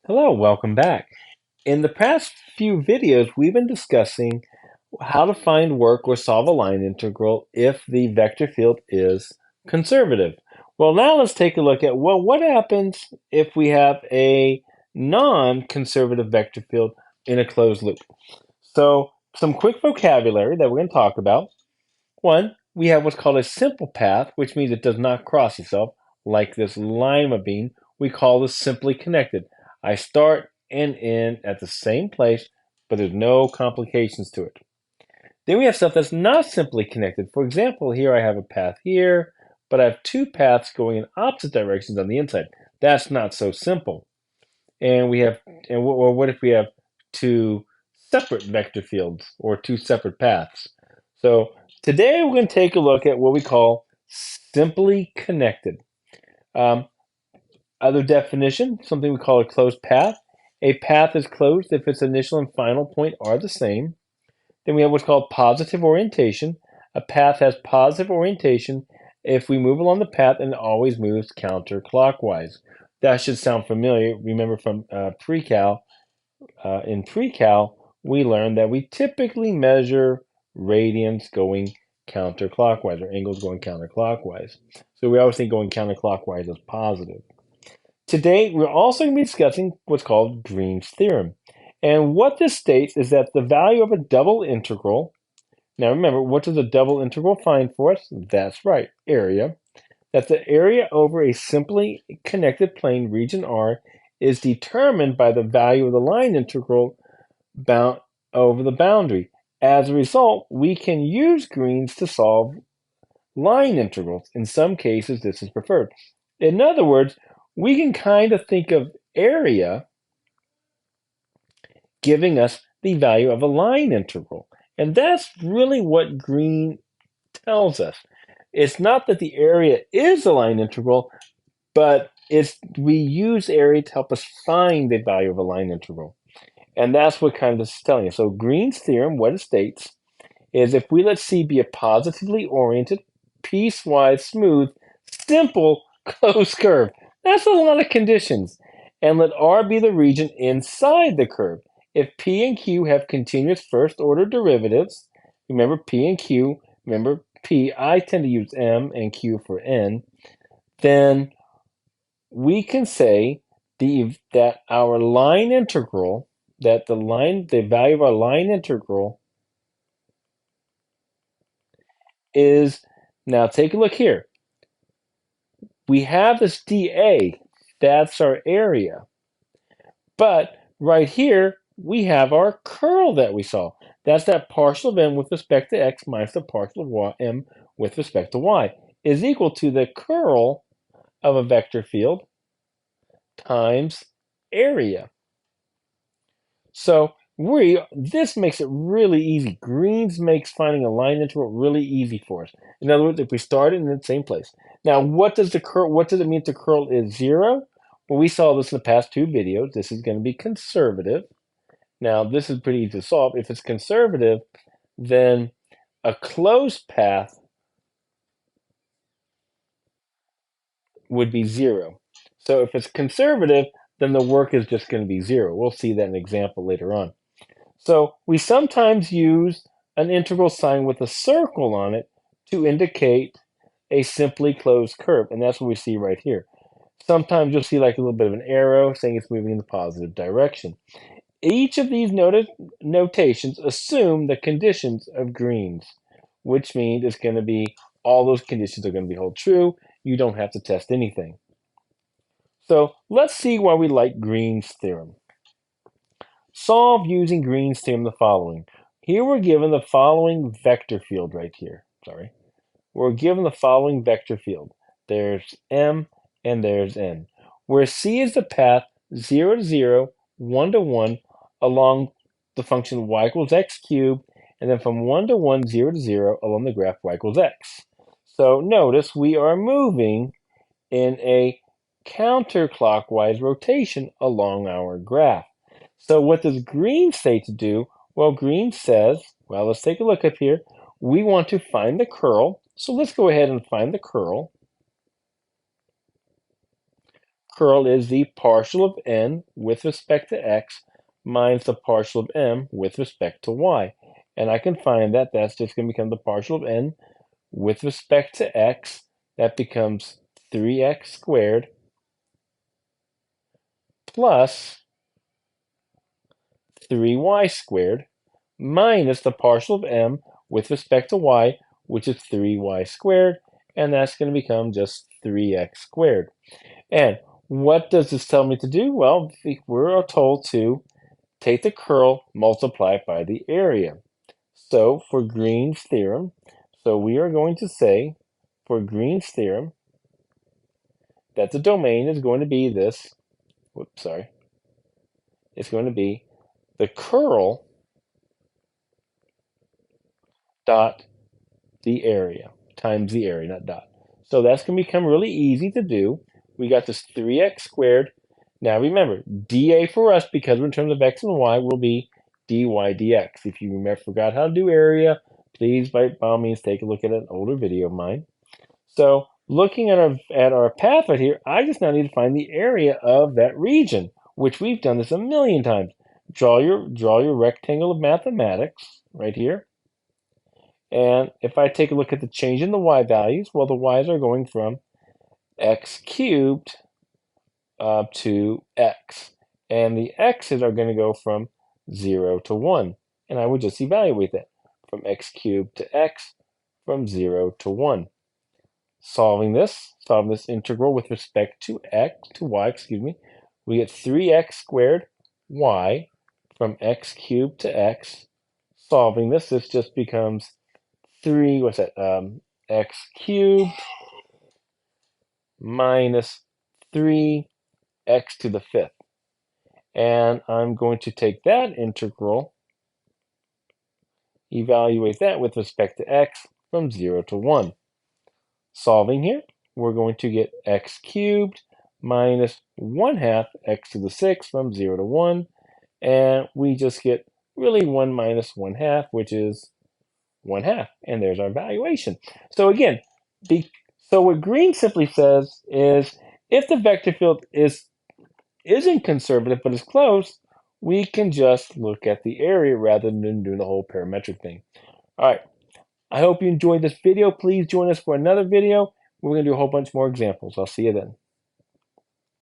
Hello, welcome back. In the past few videos, we've been discussing how to find work or solve a line integral if the vector field is conservative. Well, now let's take a look at, what happens if we have a non-conservative vector field in a closed loop? So, some quick vocabulary that we're going to talk about. One, we have what's called a simple path, which means it does not cross itself, like this lima bean. We call this simply connected. I start and end at the same place, but there's no complications to it. Then we have stuff that's not simply connected. For example, here I have a path here, but I have two paths going in opposite directions on the inside. That's not so simple. And we have, what if we have two separate vector fields or two separate paths? So today we're going to take a look at what we call simply connected. Um, Other definition, something we call a closed path. A path is closed if its initial and final point are the same. Then we have what's called positive orientation. A path has positive orientation if we move along the path and it always moves counterclockwise. That should sound familiar. Remember from pre-cal. In pre-cal, we learned that we typically measure radians going counterclockwise or angles going counterclockwise. So we always think going counterclockwise is positive. Today, we're also going to be discussing what's called Green's theorem. And what this states is that the value of a double integral, now remember, what does a double integral find for us? That's right, area. That the area over a simply connected plane, region R, is determined by the value of the line integral bound over the boundary. As a result, we can use Green's to solve line integrals. In some cases, this is preferred. In other words, we can kind of think of area giving us the value of a line integral. And that's really what Green tells us. It's not that the area is a line integral, but we use area to help us find the value of a line integral. And that's what kind of this is telling us. So Green's theorem, what it states, is if we let C be a positively oriented, piecewise smooth, simple closed curve. That's a lot of conditions. And let R be the region inside the curve. If P and Q have continuous first order derivatives, remember P and Q, remember P, I tend to use M and Q for N, then we can say that our line integral, the value of our line integral is, now take a look here. We have this dA, that's our area. But right here, we have our curl that we saw. That's that partial of m with respect to x minus the partial of m with respect to y is equal to the curl of a vector field times area. So this makes it really easy. Green's makes finding a line integral really easy for us. In other words, if we start in the same place. Now, what does it mean if the curl is 0? Well, we saw this in the past two videos. This is going to be conservative. Now, this is pretty easy to solve. If it's conservative, then a closed path would be 0. So if it's conservative, then the work is just going to be 0. We'll see that in an example later on. So we sometimes use an integral sign with a circle on it to indicate a simply closed curve, and that's what we see right here. Sometimes you'll see like a little bit of an arrow saying it's moving in the positive direction. Each of these notations assume the conditions of Green's, which means it's going to be all those conditions are going to be hold true. You don't have to test anything. So let's see why we like Green's theorem. Solve using Green's theorem the following. Here we're given the following vector field right here. We're given the following vector field. There's M and there's N. Where C is the path 0 to 0, 1 to 1 along the function y equals x cubed, and then from 1 to 1, 0 to 0 along the graph y equals x. So notice we are moving in a counterclockwise rotation along our graph. So what does Green say to do? Well, Green says, well, let's take a look up here. We want to find the curl. So let's go ahead and find the curl. curl is the partial of n with respect to x minus the partial of m with respect to y. And I can find that that's just going to become the partial of n with respect to x. That becomes 3x squared plus 3y squared minus the partial of m with respect to y, which is 3y squared, and that's going to become just 3x squared. And what does this tell me to do? Well, we're told to take the curl, multiply it by the area. So for Green's theorem, so we are going to say for Green's theorem that the domain is going to be this, whoops, sorry, it's going to be the curl dot the area times the area, not dot. So that's going to become really easy to do. We got this 3x squared. Now remember, dA for us, because we're in terms of x and y, will be dy dx. If you forgot how to do area, please by all means take a look at an older video of mine. So looking at our path right here, I just now need to find the area of that region, which we've done this a million times. Draw your rectangle of mathematics right here. And if I take a look at the change in the y values, well, the y's are going from x cubed to x. And the x's are going to go from 0 to 1. And I would just evaluate that from x cubed to x, from 0 to 1. Solving this integral with respect to y, we get 3x squared y from x cubed to x. Solving this just becomes 3, what's that, x cubed minus 3x to the 5th. And I'm going to take that integral, evaluate that with respect to x from 0 to 1. Solving here, we're going to get x cubed minus 1/2 x to the 6th from 0 to 1. And we just get really 1 minus 1/2, which is 1/2. And there's our valuation. So again, so what Green simply says is if the vector field isn't conservative but is close, we can just look at the area rather than doing the whole parametric thing. All right. I hope you enjoyed this video. Please join us for another video. We're going to do a whole bunch more examples. I'll see you then.